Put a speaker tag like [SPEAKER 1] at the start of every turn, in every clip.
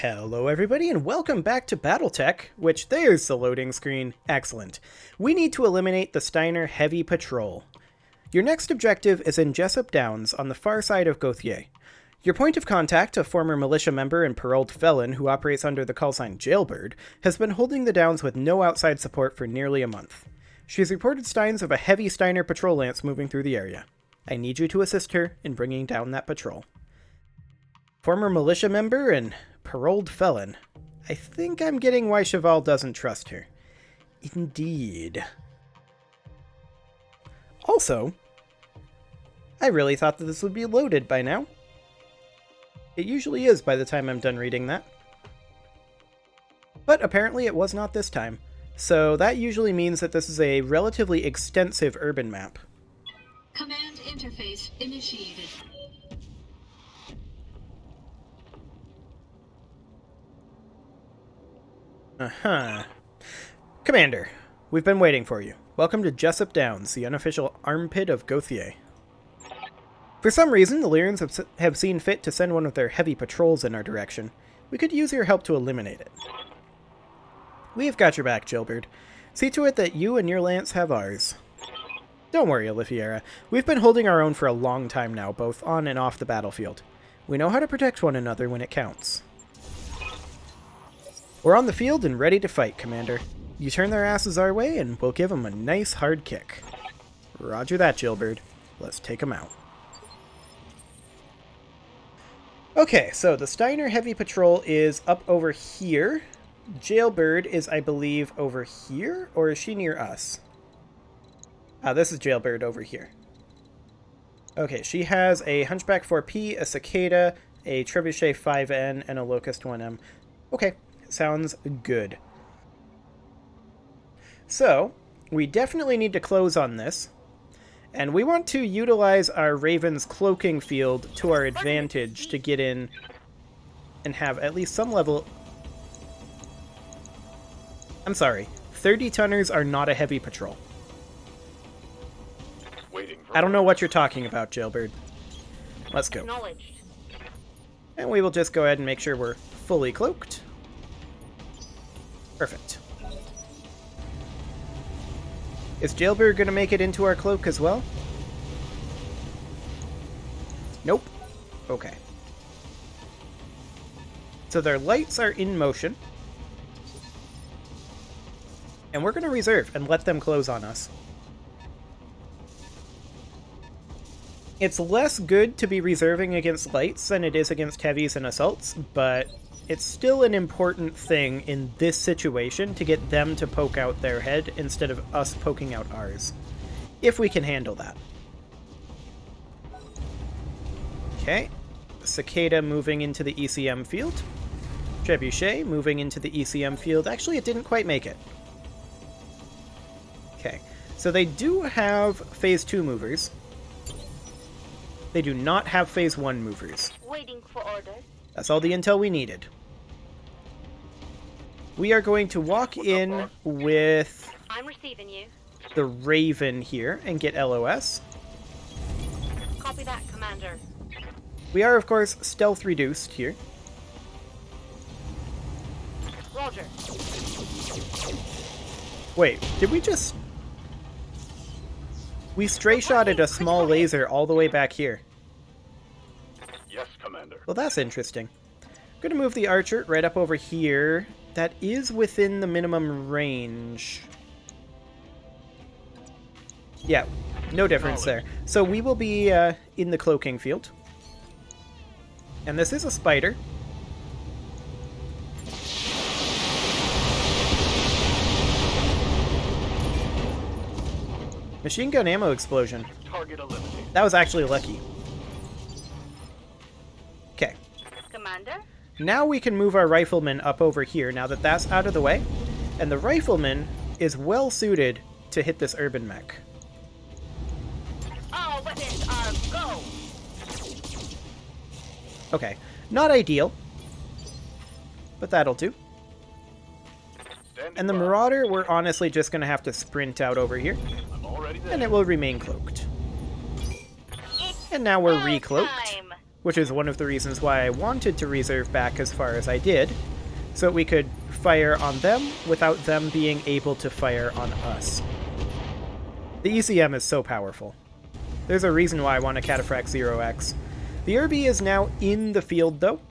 [SPEAKER 1] Hello everybody and welcome back to BattleTech, which there's the loading screen. Excellent. We need to eliminate the Steiner Heavy Patrol. Your next objective is in Jessup Downs on the far side of Gauthier. Your point of contact, a former militia member and paroled felon who operates under the callsign Jailbird, has been holding the Downs with no outside support for nearly a month. She has reported signs of a heavy Steiner patrol lance moving through the area. I need you to assist her in bringing down that patrol. Former militia member and paroled felon. I think I'm getting why Cheval doesn't trust her. Indeed. Also, I really thought that this would be loaded by now. It usually is by the time I'm done reading that. But apparently it was not this time. So that usually means that this is a relatively extensive urban map.
[SPEAKER 2] Command interface initiated.
[SPEAKER 1] Commander, we've been waiting for you. Welcome to Jessup Downs, the unofficial armpit of Gauthier. For some reason, the Lyrians have seen fit to send one of their heavy patrols in our direction. We could use your help to eliminate it. We have got your back, Jailbird. See to it that you and your lance have ours. Don't worry, Oliviera. We've been holding our own for a long time now, both on and off the battlefield. We know how to protect one another when it counts. We're on the field and ready to fight, Commander. You turn their asses our way and we'll give them a nice hard kick. Roger that, Jailbird. Let's take them out. Okay, so the Steiner Heavy Patrol is up over here. Jailbird is, I believe, over here? Or is she near us? This is Jailbird over here. Okay, she has a Hunchback 4P, a Cicada, a Trebuchet 5N, and a Locust 1M. Okay. Sounds good. So, we definitely need to close on this, and we want to utilize our Raven's cloaking field to our advantage to get in and have at least some level... I'm sorry, 30-tonners are not a heavy patrol. I don't know what you're talking about, Jailbird. Let's go. And we will just go ahead and make sure we're fully cloaked. Perfect. Is Jailbird going to make it into our cloak as well? Nope. Okay. So their lights are in motion. And we're going to reserve and let them close on us. It's less good to be reserving against lights than it is against heavies and assaults, but it's still an important thing in this situation to get them to poke out their head instead of us poking out ours. If we can handle that. Okay. Cicada moving into the ECM field. Trebuchet moving into the ECM field. Actually, it didn't quite make it. Okay. So they do have Phase 2 movers. They do not have Phase 1 movers.
[SPEAKER 3] Waiting for orders.
[SPEAKER 1] That's all the intel we needed. We are going to walk in with
[SPEAKER 3] I'm receiving you.
[SPEAKER 1] the Raven here and get LOS.
[SPEAKER 3] Copy that, Commander.
[SPEAKER 1] We are, of course, stealth reduced here.
[SPEAKER 3] Roger.
[SPEAKER 1] Wait, did we just... We stray-shotted a small laser all the way back here.
[SPEAKER 4] Yes, Commander.
[SPEAKER 1] Well, that's interesting. I'm going to move the Archer right up over here. That is within the minimum range. Yeah, no difference there. So we will be in the cloaking field. And this is a spider. Machine gun ammo explosion.
[SPEAKER 4] Target eliminated.
[SPEAKER 1] That was actually lucky. Okay.
[SPEAKER 3] Commander?
[SPEAKER 1] Now we can move our rifleman up over here, now that that's out of the way. And the rifleman is well suited to hit this urban mech.
[SPEAKER 3] All weapons are go!
[SPEAKER 1] Okay, not ideal. But that'll do. And the Marauder, we're honestly just going to have to sprint out over here.
[SPEAKER 4] I'm already there.
[SPEAKER 1] And it will remain cloaked. And now we're recloaked.
[SPEAKER 3] Time.
[SPEAKER 1] which is one of the reasons why I wanted to reserve back as far as I did, so we could fire on them without them being able to fire on us. The ECM is so powerful. There's a reason why I want to Cataphract 0x. The Irby is now in the field, though,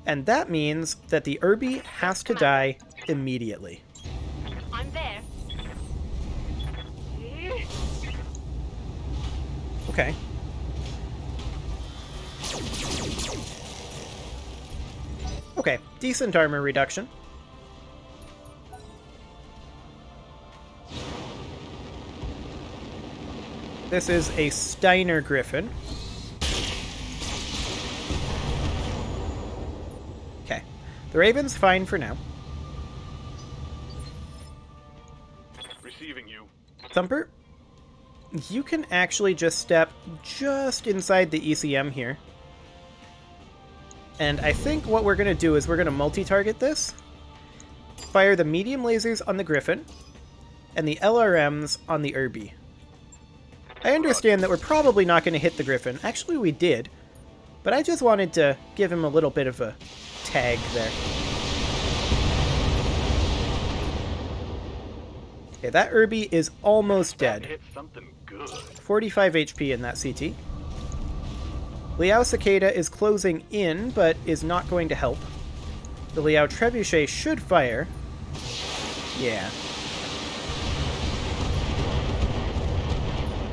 [SPEAKER 1] and that means that the Irby has to die immediately.
[SPEAKER 3] I'm there.
[SPEAKER 1] Okay. Okay, decent armor reduction. This is a Steiner Griffin. Okay. The Raven's fine for now.
[SPEAKER 4] Receiving you.
[SPEAKER 1] Thumper, you can actually just step just inside the ECM here. And I think what we're going to do is we're going to multi-target this, fire the medium lasers on the Griffin, and the LRMs on the Irby. I understand that we're probably not going to hit the Griffin. Actually, we did. But I just wanted to give him a little bit of a tag there. Okay, that Irby is almost dead.
[SPEAKER 4] Hit something good.
[SPEAKER 1] 45 HP in that CT. Liao Cicada is closing in, but is not going to help. The Liao Trebuchet should fire. Yeah.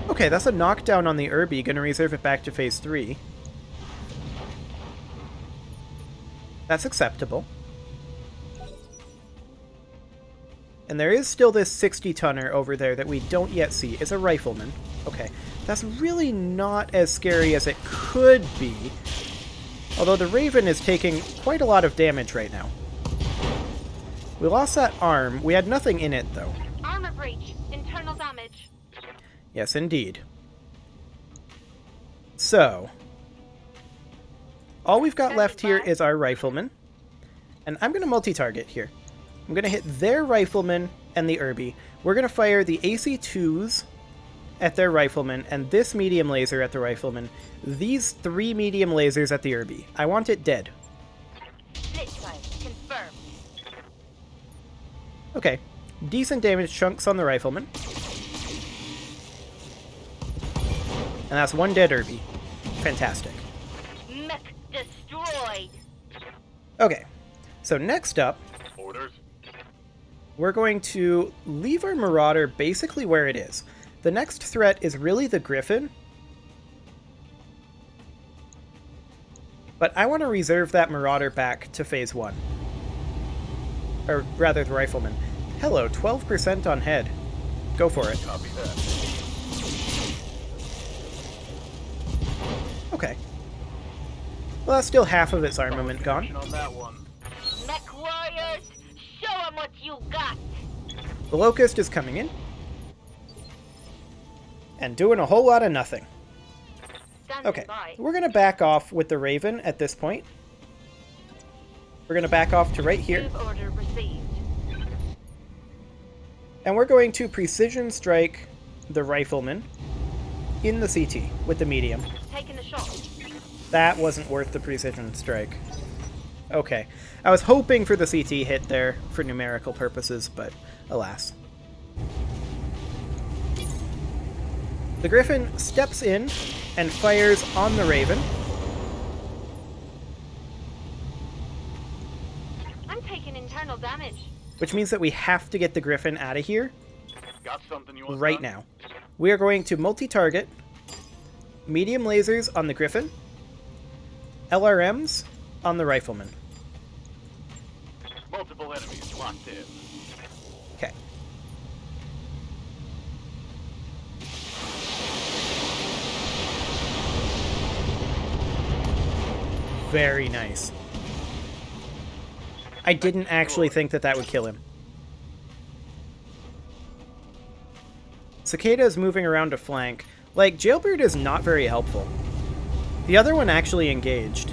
[SPEAKER 1] Okay, that's a knockdown on the Irby. Gonna reserve it back to phase 3. That's acceptable. And there is still this 60-tonner over there that we don't yet see. It's a rifleman. Okay, that's really not as scary as it could be. Although the Raven is taking quite a lot of damage right now. We lost that arm. We had nothing in it, though.
[SPEAKER 3] Armor breach. Internal damage.
[SPEAKER 1] Yes, indeed. So, all we've got left here is our rifleman. And I'm going to multi-target here. I'm going to hit their rifleman and the Irby. We're going to fire the AC-2s at their rifleman and this medium laser at the rifleman. These 3 medium lasers at the Irby. I want it dead.
[SPEAKER 3] Blitzfire. Confirmed.
[SPEAKER 1] Okay. Decent damage chunks on the rifleman. And that's 1 dead Irby. Fantastic.
[SPEAKER 3] Mech destroyed.
[SPEAKER 1] Okay. So next up,
[SPEAKER 4] Orders.
[SPEAKER 1] we're going to leave our Marauder basically where it is. The next threat is really the Griffin. But I want to reserve that Marauder back to phase 1. Or rather, the Rifleman. Hello, 12% on head. Go for it.
[SPEAKER 4] Copy that.
[SPEAKER 1] Okay. Well, that's still half of its armament gone.
[SPEAKER 4] On that one.
[SPEAKER 3] Mech warriors, show 'em what you got.
[SPEAKER 1] The Locust is coming in. And doing a whole lot of nothing.
[SPEAKER 3] Standing
[SPEAKER 1] Okay,
[SPEAKER 3] by.
[SPEAKER 1] we're going to back off with the Raven at this point. We're going to back off to right here.
[SPEAKER 3] Move order received.
[SPEAKER 1] And we're going to precision strike the Rifleman in the CT with the medium.
[SPEAKER 3] Taking the shot.
[SPEAKER 1] That wasn't worth the precision strike. Okay. I was hoping for the CT hit there for numerical purposes, but alas. The Griffin steps in and fires on the Raven.
[SPEAKER 3] I'm taking internal damage.
[SPEAKER 1] Which means that we have to get the Griffin out of here
[SPEAKER 4] Got something you want
[SPEAKER 1] right
[SPEAKER 4] done?
[SPEAKER 1] now. We are going to multi-target medium lasers on the Griffin, LRMs on the Rifleman.
[SPEAKER 4] Multiple enemies locked in.
[SPEAKER 1] Okay. Very nice. I didn't actually think that that would kill him. Cicada is moving around to flank. Like, Jailbird is not very helpful. The other one actually engaged.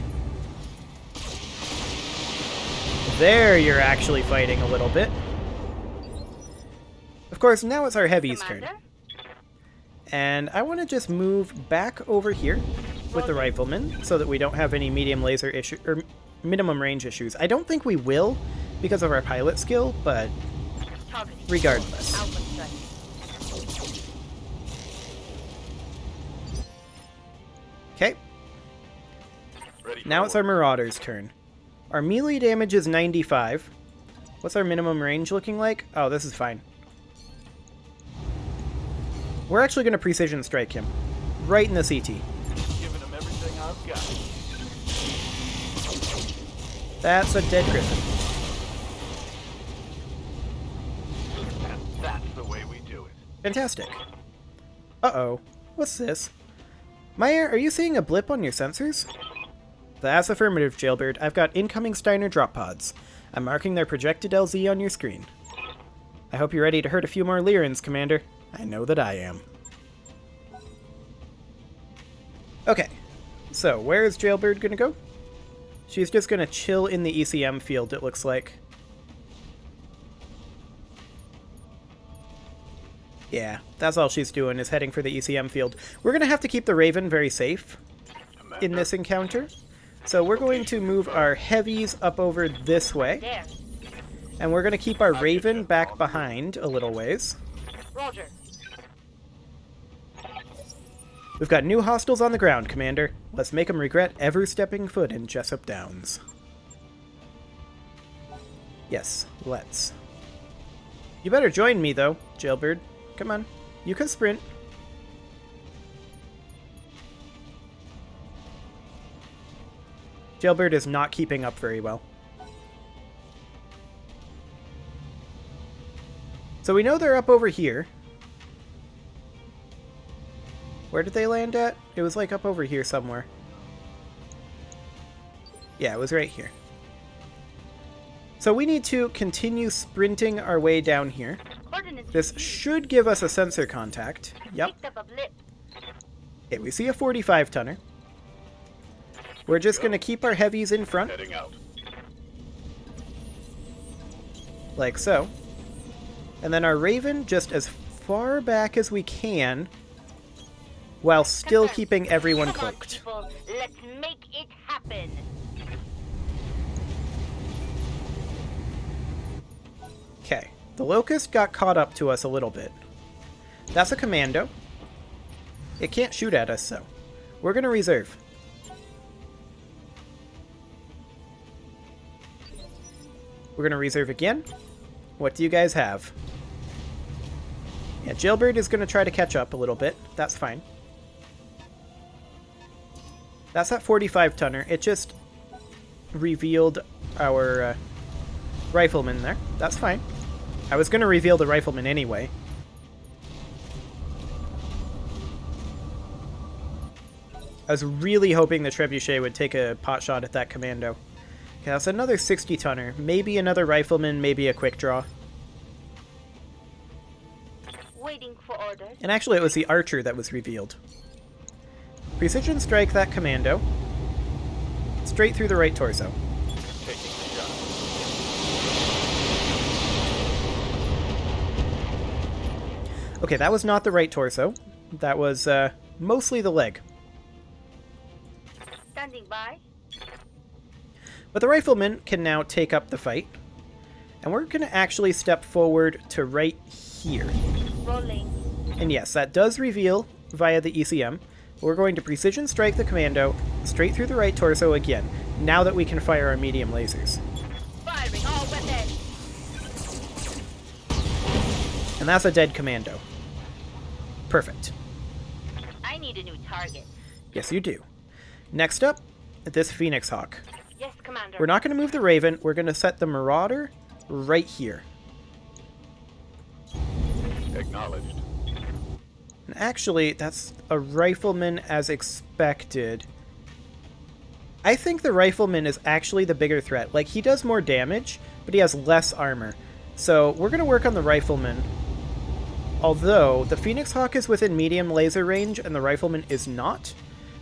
[SPEAKER 1] There you're actually fighting a little bit. Of course, now it's our heavy's turn.
[SPEAKER 3] Commander?
[SPEAKER 1] And I want to just move back over here with the rifleman so that we don't have any medium laser issue or minimum range issues. I don't think we will because of our pilot skill, but regardless. Okay. Now it's our Marauder's turn. Our melee damage is 95. What's our minimum range looking like? Oh, this is fine. We're actually going to precision strike him. Right in the CT.
[SPEAKER 4] Giving him everything I've got.
[SPEAKER 1] That's a dead Griffin.
[SPEAKER 4] And that's the way we do it.
[SPEAKER 1] Fantastic. Uh-oh. What's this? Meyer, are you seeing a blip on your sensors? That's affirmative, Jailbird. I've got incoming Steiner drop pods. I'm marking their projected LZ on your screen. I hope you're ready to hurt a few more Lyrans, Commander. I know that I am. Okay, so where is Jailbird gonna go? She's just gonna chill in the ECM field, it looks like. Yeah, that's all she's doing, is heading for the ECM field. We're gonna have to keep the Raven very safe in this encounter. So we're going to move our heavies up over this way. And we're going to keep our Raven back behind a little ways.
[SPEAKER 3] Roger.
[SPEAKER 1] We've got new hostiles on the ground, Commander. Let's make them regret ever stepping foot in Jessup Downs. Yes, let's. You better join me, though, Jailbird. Come on. You can sprint. Jailbird is not keeping up very well. So we know they're up over here. Where did they land at? It was like up over here somewhere. Yeah, it was right here. So we need to continue sprinting our way down here. This should give us a sensor contact. Yep. Okay, we see a 45-tonner. We're just going to keep our heavies in front.
[SPEAKER 4] Heading out.
[SPEAKER 1] Like so. And then our Raven just as far back as we can, while still keeping everyone cloaked.
[SPEAKER 3] Let's make it happen.
[SPEAKER 1] Okay, the Locust got caught up to us a little bit. That's a commando. It can't shoot at us, though. We're going to reserve. We're going to reserve again. What do you guys have? Yeah, Jailbird is going to try to catch up a little bit. That's fine. That's that 45-tonner. It just revealed our rifleman there. That's fine. I was going to reveal the rifleman anyway. I was really hoping the Trebuchet would take a pot shot at that commando. Okay, that's another 60-tonner. Maybe another rifleman, maybe a quick draw.
[SPEAKER 3] Waiting for orders.
[SPEAKER 1] And actually, it was the archer that was revealed. Precision strike that commando. Straight through the right torso.
[SPEAKER 4] Taking the shot.
[SPEAKER 1] Okay, that was not the right torso. That was mostly the leg.
[SPEAKER 3] Standing by.
[SPEAKER 1] But the rifleman can now take up the fight. And we're going to actually step forward to right here.
[SPEAKER 3] Rolling.
[SPEAKER 1] And yes, that does reveal via the ECM. We're going to precision strike the commando straight through the right torso again, now that we can fire our medium lasers.
[SPEAKER 3] Firing all weapons.
[SPEAKER 1] And that's a dead commando. Perfect.
[SPEAKER 3] I need a new target.
[SPEAKER 1] Yes, you do. Next up, this Phoenix Hawk.
[SPEAKER 3] Yes, Commander.
[SPEAKER 1] We're not going to move the Raven. We're going to set the Marauder right here.
[SPEAKER 4] Acknowledged.
[SPEAKER 1] And actually, that's a rifleman as expected. I think the rifleman is actually the bigger threat. Like, he does more damage, but he has less armor. So we're going to work on the rifleman. Although, the Phoenix Hawk is within medium laser range, and the rifleman is not.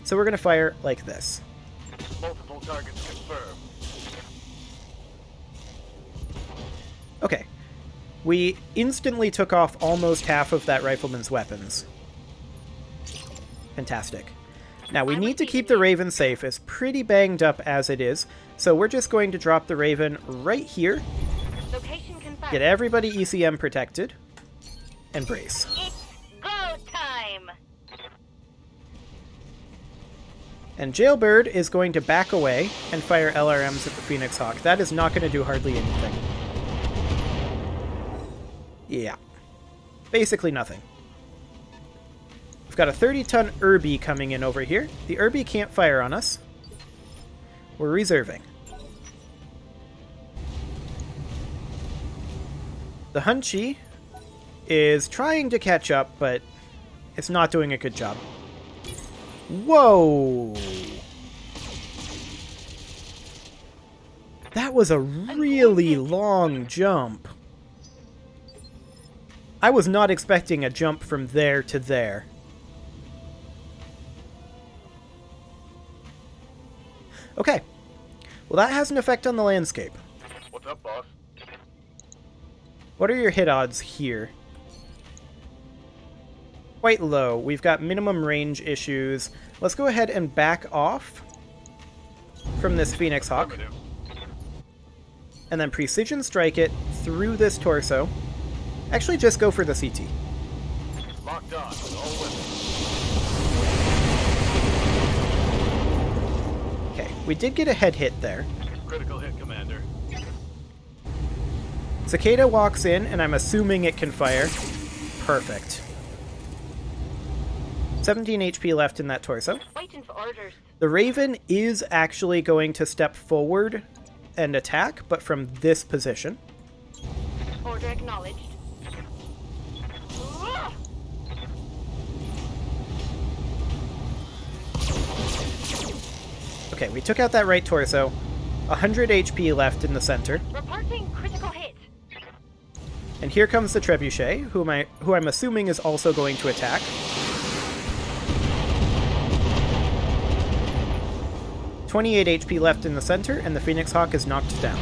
[SPEAKER 1] So we're going to fire like this.
[SPEAKER 4] Multiple targets confirmed.
[SPEAKER 1] Okay. We instantly took off almost half of that rifleman's weapons. Fantastic. Now, we need to keep the Raven safe. It's pretty banged up as it is, so we're just going to drop the Raven right here.
[SPEAKER 3] Location confirmed.
[SPEAKER 1] Get everybody ECM protected. And brace.
[SPEAKER 3] It's go time.
[SPEAKER 1] And Jailbird is going to back away and fire LRMs at the Phoenix Hawk. That is not going to do hardly anything. Yeah. Basically nothing. We've got a 30-ton Irby coming in over here. The Irby can't fire on us. We're reserving. The Hunchy is trying to catch up, but it's not doing a good job. Whoa! That was a really long jump. I was not expecting a jump from there to there. Okay. Well, that has an effect on the landscape.
[SPEAKER 4] What's up, boss?
[SPEAKER 1] What are your hit odds here? Quite low. We've got minimum range issues. Let's go ahead and back off from this Phoenix Hawk. And then precision strike it through this torso. Actually, just go for the CT.
[SPEAKER 4] Locked on with all weapons.
[SPEAKER 1] Okay, we did get a head hit there.
[SPEAKER 4] Critical hit, Commander.
[SPEAKER 1] Cicada walks in, and I'm assuming it can fire. Perfect. 17 HP left in that torso.
[SPEAKER 3] Waiting for orders.
[SPEAKER 1] The Raven is actually going to step forward and attack, but from this position.
[SPEAKER 3] Order acknowledged.
[SPEAKER 1] Okay, we took out that right torso. 100 HP left in the center.
[SPEAKER 3] Reporting critical hit.
[SPEAKER 1] And here comes the Trebuchet, who I'm assuming is also going to attack. .28 HP left in the center, and the Phoenix Hawk is knocked down.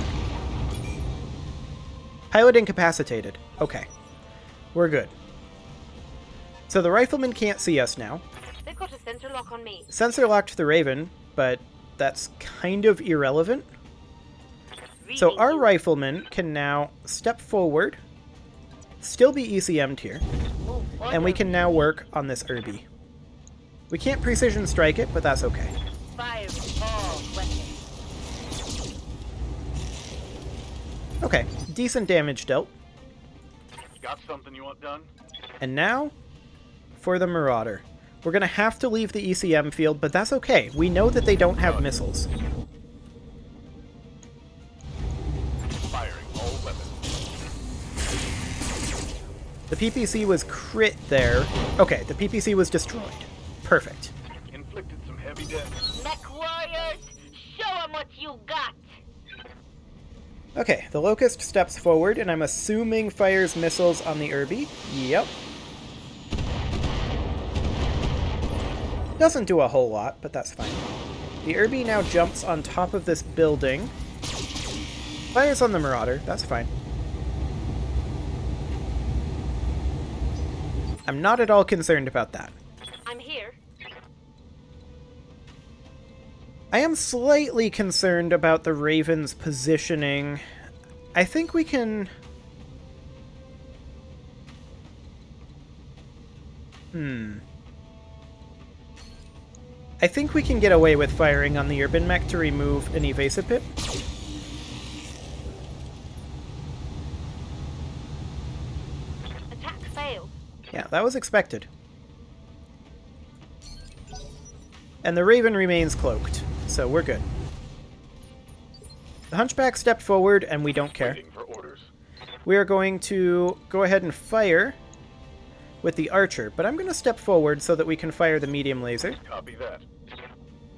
[SPEAKER 1] Pilot incapacitated. Okay. We're good. So the Rifleman can't see us now.
[SPEAKER 3] They've got a sensor lock on me.
[SPEAKER 1] Sensor locked the Raven, but that's kind of irrelevant. So our Rifleman can now step forward, still be ECM'd here, and we can now work on this Irby. We can't precision strike it, but that's okay.
[SPEAKER 3] Fire all weapons.
[SPEAKER 1] Okay, decent damage dealt.
[SPEAKER 4] Got something you want done?
[SPEAKER 1] And now, for the Marauder. We're going to have to leave the ECM field, but that's okay. We know that they don't have missiles.
[SPEAKER 4] Firing all weapons.
[SPEAKER 1] The PPC was crit there. Okay, the PPC was destroyed. Perfect.
[SPEAKER 4] Inflicted some heavy damage.
[SPEAKER 3] Mech warriors, show 'em what you got.
[SPEAKER 1] Okay, the Locust steps forward, and I'm assuming fires missiles on the Irby. Yep. Doesn't do a whole lot, but that's fine. The Irby now jumps on top of this building. Fires on the Marauder, that's fine. I'm not at all concerned about that.
[SPEAKER 3] I'm here.
[SPEAKER 1] I am slightly concerned about the Raven's positioning. I think we can... I think we can get away with firing on the Urban Mech to remove an evasive pip.
[SPEAKER 3] Attack failed.
[SPEAKER 1] Yeah, that was expected. And the Raven remains cloaked, so we're good. The Hunchback stepped forward, and we don't care.
[SPEAKER 4] Waiting for orders.
[SPEAKER 1] We are going to go ahead and fire with the Archer, but I'm going to step forward so that we can fire the medium laser.
[SPEAKER 4] Copy that.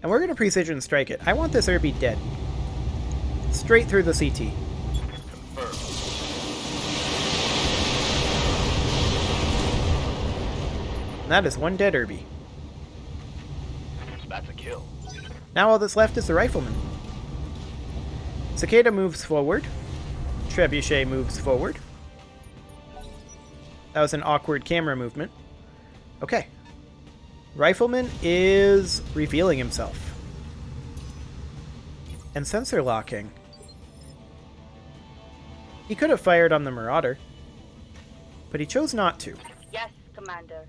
[SPEAKER 1] And we're going to precision strike it. I want this Irby dead. Straight through the CT.
[SPEAKER 4] Confirmed.
[SPEAKER 1] And that is one dead Irby.
[SPEAKER 4] That's a kill.
[SPEAKER 1] Now all that's left is the Rifleman. Cicada moves forward. Trebuchet moves forward. That was an awkward camera movement. Okay. Rifleman is revealing himself. And sensor locking. He could have fired on the Marauder, but he chose not to.
[SPEAKER 3] Yes, Commander.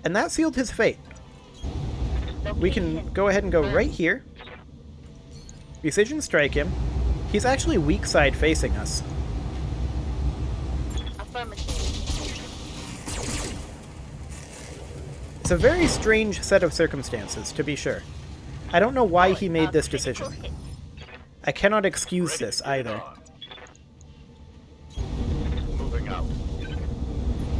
[SPEAKER 1] And that sealed his fate. We can go ahead and go right here. Precision strike him. He's actually weak side facing us.
[SPEAKER 3] Affirmative.
[SPEAKER 1] It's a very strange set of circumstances, to be sure. I don't know why he made this decision. I cannot excuse this either.
[SPEAKER 4] Moving out.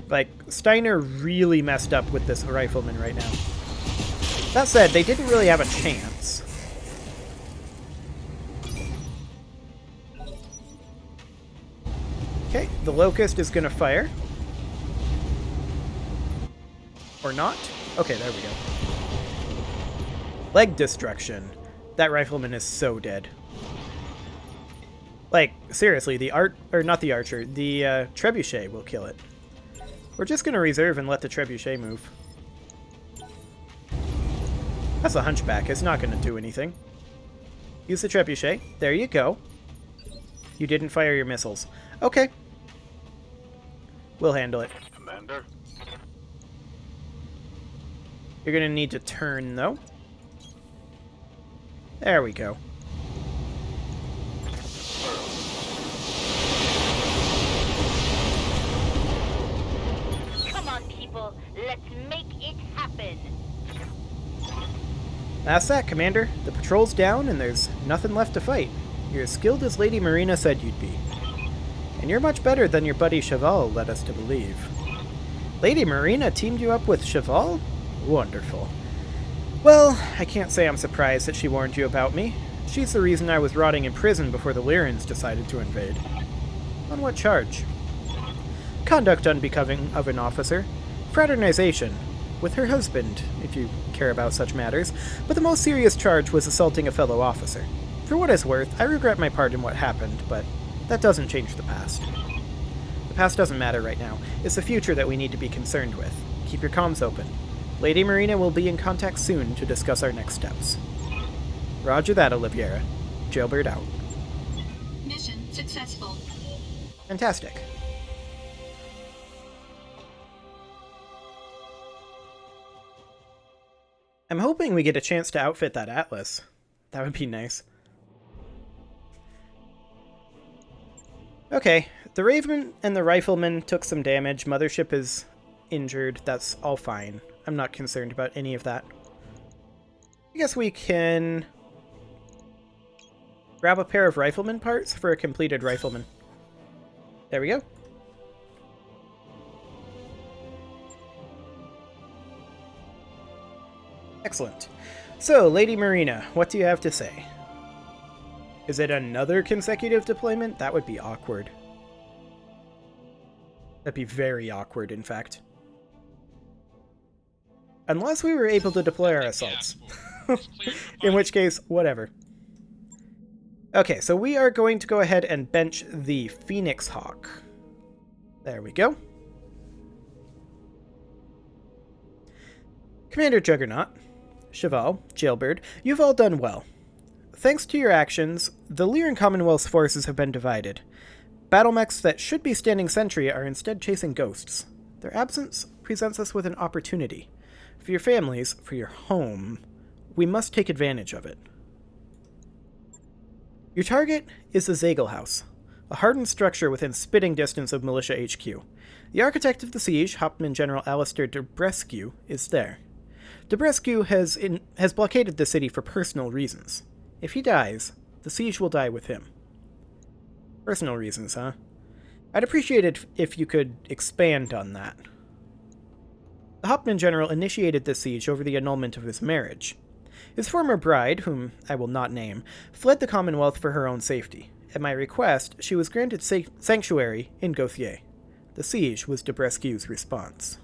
[SPEAKER 1] Like, Steiner really messed up with this rifleman right now. That said, they didn't really have a chance. Okay, the Locust is going to fire. Or not. Okay, there we go. Leg destruction. That rifleman is so dead. Like, seriously, the Trebuchet will kill it. We're just going to reserve and let the Trebuchet move. That's a Hunchback. It's not going to do anything. Use the Trebuchet. There you go. You didn't fire your missiles. Okay. We'll handle it.
[SPEAKER 4] Commander?
[SPEAKER 1] You're going to need to turn, though. There we go.
[SPEAKER 3] Come on, people. Let's make it happen.
[SPEAKER 1] That's that, Commander. The patrol's down, and there's nothing left to fight. You're as skilled as Lady Marina said you'd be. And you're much better than your buddy Cheval led us to believe. Lady Marina teamed you up with Cheval? Wonderful. Well, I can't say I'm surprised that she warned you about me. She's the reason I was rotting in prison before the Lyrans decided to invade. On what charge? Conduct unbecoming of an officer. Fraternization. With her husband, if you care about such matters. But the most serious charge was assaulting a fellow officer. For what it's worth, I regret my part in what happened, but that doesn't change the past. The past doesn't matter right now. It's the future that we need to be concerned with. Keep your comms open. Lady Marina will be in contact soon to discuss our next steps. Roger that, Oliviera. Jailbird out.
[SPEAKER 2] Mission successful.
[SPEAKER 1] Fantastic. I'm hoping we get a chance to outfit that Atlas. That would be nice. Okay, the Raven and the Rifleman took some damage. Mothership is injured. That's all fine. I'm not concerned about any of that. I guess we can grab a pair of Rifleman parts for a completed Rifleman. There we go. Excellent. So, Lady Marina, what do you have to say? Is it another consecutive deployment? That would be awkward. That'd be very awkward, in fact. Unless we were able to deploy our assaults. In which case, whatever. Okay, so we are going to go ahead and bench the Phoenix Hawk. There we go. Commander Juggernaut, Cheval, Jailbird, you've all done well. Thanks to your actions, the Lyran Commonwealth's forces have been divided. Battlemechs that should be standing sentry are instead chasing ghosts. Their absence presents us with an opportunity. For your families, for your home, we must take advantage of it. Your target is the Zagel House, a hardened structure within spitting distance of Militia HQ. The architect of the siege, Hauptmann General Alistair Debrescu, is there. Debrescu has blockaded the city for personal reasons. If he dies, the siege will die with him. Personal reasons, huh? I'd appreciate it if you could expand on that. The Hauptmann General initiated the siege over the annulment of his marriage. His former bride, whom I will not name, fled the Commonwealth for her own safety. At my request, she was granted sanctuary in Gauthier. The siege was Debrescu's response.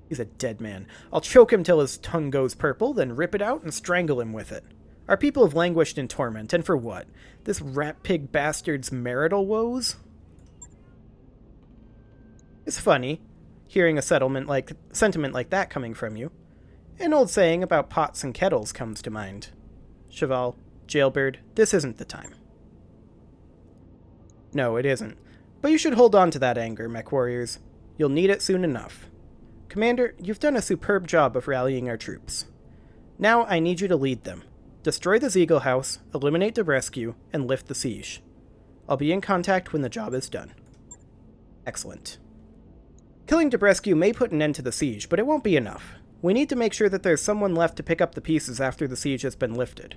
[SPEAKER 1] He's a dead man. I'll choke him till his tongue goes purple, then rip it out and strangle him with it. Our people have languished in torment, and for what? This rat-pig bastard's marital woes? It's funny. hearing a sentiment like that coming from you. An old saying about pots and kettles comes to mind. Cheval, Jailbird, this isn't the time. No, it isn't. But you should hold on to that anger, mech warriors. You'll need it soon enough. Commander, you've done a superb job of rallying our troops. Now I need you to lead them. Destroy the Ziegel House, eliminate the rescue, and lift the siege. I'll be in contact when the job is done. Excellent. Killing Debrescu may put an end to the siege, but it won't be enough. We need to make sure that there's someone left to pick up the pieces after the siege has been lifted.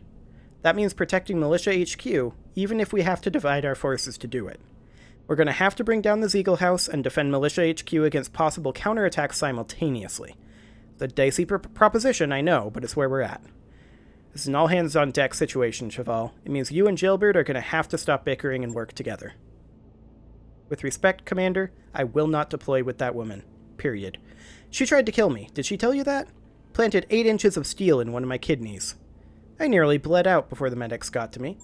[SPEAKER 1] That means protecting Militia HQ, even if we have to divide our forces to do it. We're going to have to bring down the Ziegel House and defend Militia HQ against possible counterattacks simultaneously. The dicey proposition, I know, but it's where we're at. This is an all-hands-on-deck situation, Cheval. It means you and Jailbird are going to have to stop bickering and work together. With respect, Commander, I will not deploy with that woman. Period. She tried to kill me. Did she tell you that? Planted 8 inches of steel in one of my kidneys. I nearly bled out before the medics got to me.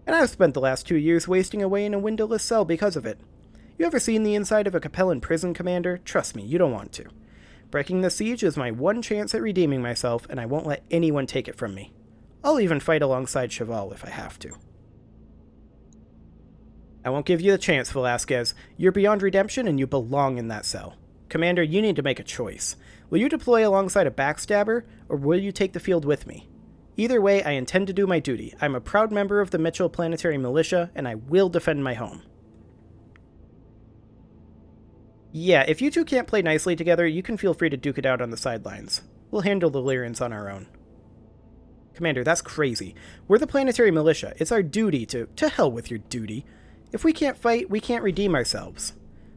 [SPEAKER 1] And I've spent the last 2 years wasting away in a windowless cell because of it. You ever seen the inside of a Capellan prison, Commander? Trust me, you don't want to. Breaking the siege is my one chance at redeeming myself, and I won't let anyone take it from me. I'll even fight alongside Cheval if I have to. I won't give you the chance, Velasquez. You're beyond redemption, and you belong in that cell. Commander, you need to make a choice. Will you deploy alongside a backstabber, or will you take the field with me? Either way, I intend to do my duty. I'm a proud member of the Mitchell Planetary Militia, and I will defend my home. Yeah, if you two can't play nicely together, you can feel free to duke it out on the sidelines. We'll handle the Lyrans on our own. Commander, that's crazy. We're the Planetary Militia. It's our duty to hell with your duty. If we can't fight, we can't redeem ourselves.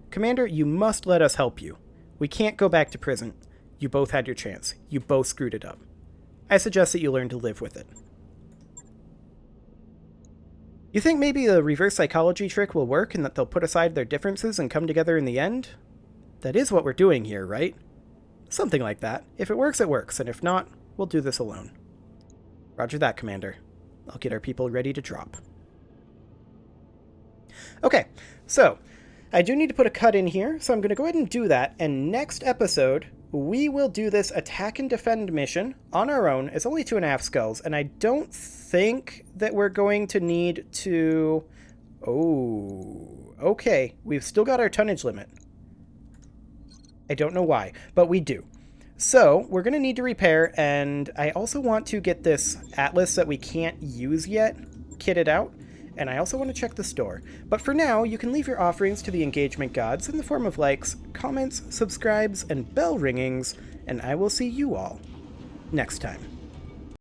[SPEAKER 1] Commander, you must let us help you. We can't go back to prison. You both had your chance. You both screwed it up. I suggest that you learn to live with it. You think maybe the reverse psychology trick will work and that they'll put aside their differences and come together in the end? That is what we're doing here, right? Something like that. If it works, it works, and if not, we'll do this alone. Roger that, Commander. I'll get our people ready to drop. Okay, so I do need to put a cut in here, so I'm going to go ahead and do that, and next episode, we will do this attack and defend mission on our own. It's only 2.5 skulls, and I don't think that we're going to need to... Oh, okay. We've still got our tonnage limit. I don't know why, but we do. So, we're going to need to repair, and I also want to get this atlas that we can't use yet kitted out, and I also want to check the store. But for now, you can leave your offerings to the engagement gods in the form of likes, comments, subscribes, and bell ringings, and I will see you all next time.